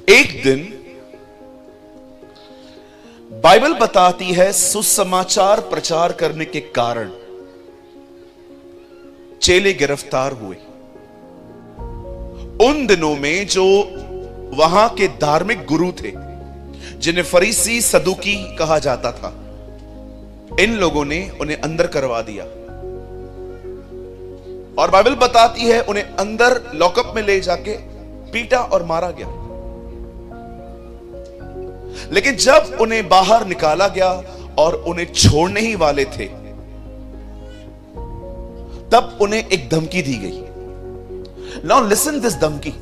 एक दिन बाइबल बताती है सुसमाचार प्रचार करने के कारण चेले गिरफ्तार हुए। उन दिनों में जो वहां के धार्मिक गुरु थे, जिन्हें फरीसी सदुकी कहा जाता था, इन लोगों ने उन्हें अंदर करवा दिया और बाइबल बताती है उन्हें अंदर लॉकअप में ले जाके पीटा और मारा गया। लेकिन जब उन्हें बाहर निकाला गया और उन्हें छोड़ने ही वाले थे, तब उन्हें एक धमकी दी गई। नाउ लिसन दिस धमकी।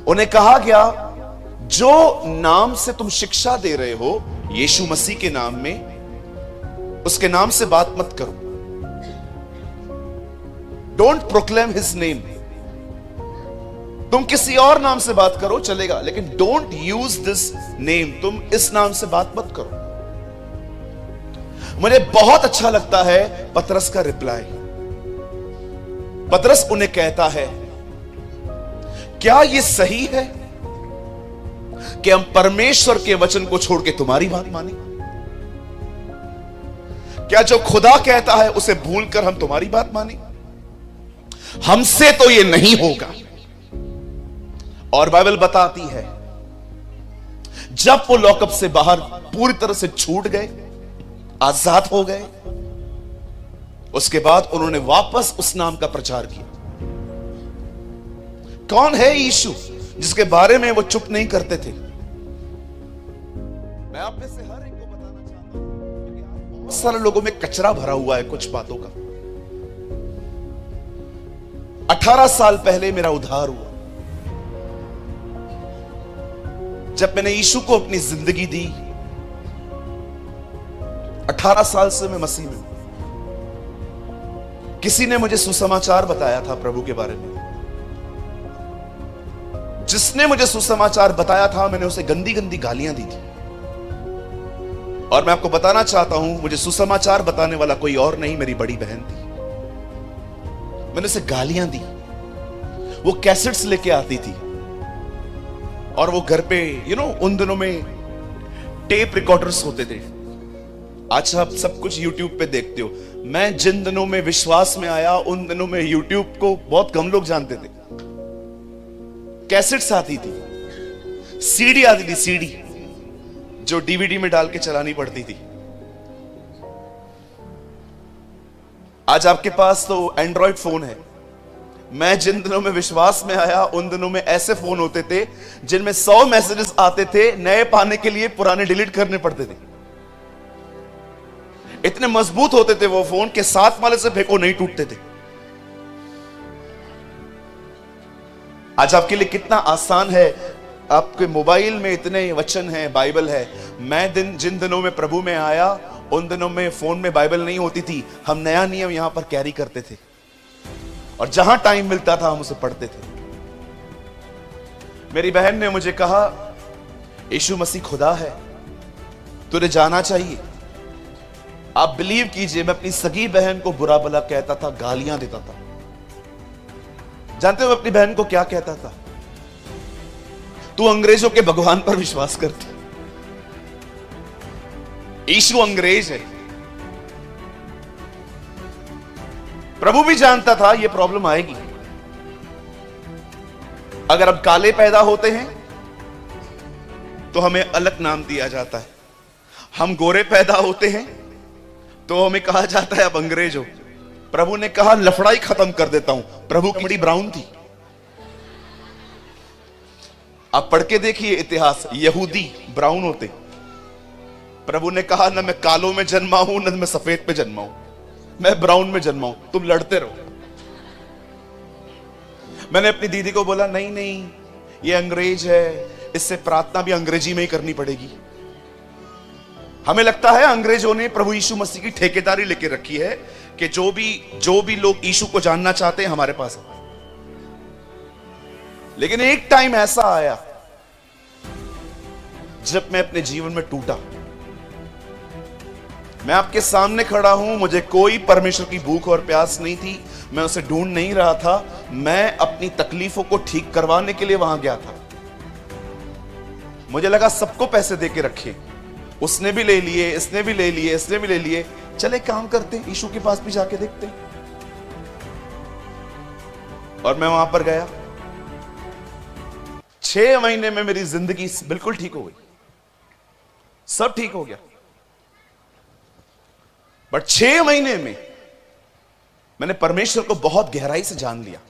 उन्हें कहा गया, जो नाम से तुम शिक्षा दे रहे हो यीशु मसीह के नाम में, उसके नाम से बात मत करो। Don't proclaim his name. तुम किसी और नाम से बात करो चलेगा, लेकिन डोंट यूज दिस नेम। तुम इस नाम से बात मत करो। मुझे बहुत अच्छा लगता है पतरस का रिप्लाई। पतरस उन्हें कहता है, क्या यह सही है कि हम परमेश्वर के वचन को छोड़ के तुम्हारी बात माने? क्या जो खुदा कहता है उसे भूलकर हम तुम्हारी बात माने? हमसे तो यह नहीं होगा। और बाइबल बताती है जब वो लॉकअप से बाहर पूरी तरह से छूट गए, आजाद हो गए, उसके बाद उन्होंने वापस उस नाम का प्रचार किया। कौन है यीशु जिसके बारे में वो चुप नहीं करते थे? मैं आप में से हर एक को बताना चाहता हूं कि बहुत सारे लोगों में कचरा भरा हुआ है कुछ बातों का। 18 साल पहले मेरा उद्धार हुआ जब मैंने यीशु को अपनी जिंदगी दी। 18 साल से मैं मसीह में हूं। किसी ने मुझे सुसमाचार बताया था प्रभु के बारे में। जिसने मुझे सुसमाचार बताया था, मैंने उसे गंदी गंदी गालियां दी थी। और मैं आपको बताना चाहता हूं, मुझे सुसमाचार बताने वाला कोई और नहीं, मेरी बड़ी बहन थी। मैंने उसे गालियां दी। वो कैसेट्स लेके आती थी और वो घर पे उन दिनों में टेप रिकॉर्डर्स होते थे। आज आप सब कुछ यूट्यूब पे देखते हो। मैं जिन दिनों में विश्वास में आया, उन दिनों में यूट्यूब को बहुत कम लोग जानते थे। कैसेट्स आती थी, सीडी आती थी, सीडी जो डीवीडी में डाल के चलानी पड़ती थी। आज आपके पास तो एंड्रॉयड फोन है। मैं जिन दिनों में विश्वास में आया, उन दिनों में ऐसे फोन होते थे जिनमें 100 मैसेजेस आते थे। नए पाने के लिए पुराने डिलीट करने पड़ते थे। इतने मजबूत होते थे वो फोन के 7 माले से फेंको नहीं टूटते थे। आज आपके लिए कितना आसान है, आपके मोबाइल में इतने वचन हैं, बाइबल है। मैं जिन दिनों में प्रभु में आया, उन दिनों में फोन में बाइबल नहीं होती थी। हम नया नियम यहां पर कैरी करते थे और जहां टाइम मिलता था हम उसे पढ़ते थे। मेरी बहन ने मुझे कहा, यीशु मसीह खुदा है, तुझे जाना चाहिए। आप बिलीव कीजिए, मैं अपनी सगी बहन को बुरा भला कहता था, गालियां देता था। जानते हो अपनी बहन को क्या कहता था? तू अंग्रेजों के भगवान पर विश्वास करती। यीशु अंग्रेज है। प्रभु भी जानता था यह प्रॉब्लम आएगी। अगर हम काले पैदा होते हैं तो हमें अलग नाम दिया जाता है। हम गोरे पैदा होते हैं तो हमें कहा जाता है अब अंग्रेज हो। प्रभु ने कहा लफड़ाई खत्म कर देता हूं। प्रभु की बड़ी ब्राउन थी। आप पढ़ के देखिए इतिहास, यहूदी ब्राउन होते। प्रभु ने कहा ना मैं कालों में जन्मा हूं, ना मैं सफेद पे जन्मा हूं, मैं ब्राउन में जन्मा हूं। तुम लड़ते रहो। मैंने अपनी दीदी को बोला नहीं नहीं, ये अंग्रेज है, इससे प्रार्थना भी अंग्रेजी में ही करनी पड़ेगी। हमें लगता है अंग्रेजों ने प्रभु यीशु मसीह की ठेकेदारी लेके रखी है कि जो भी लोग यीशु को जानना चाहते हैं हमारे पास है। लेकिन एक टाइम ऐसा आया जब मैं अपने जीवन में टूटा। मैं आपके सामने खड़ा हूं, मुझे कोई परमेश्वर की भूख और प्यास नहीं थी। मैं उसे ढूंढ नहीं रहा था। मैं अपनी तकलीफों को ठीक करवाने के लिए वहां गया था। मुझे लगा सबको पैसे दे के रखे, उसने भी ले लिए, इसने भी ले लिए, इसने भी ले लिए, चले काम करते, यीशु के पास भी जाके देखते। और मैं वहां पर गया। 6 महीने में मेरी जिंदगी बिल्कुल ठीक हो गई, सब ठीक हो गया। बट 6 महीने में मैंने परमेश्वर को बहुत गहराई से जान लिया।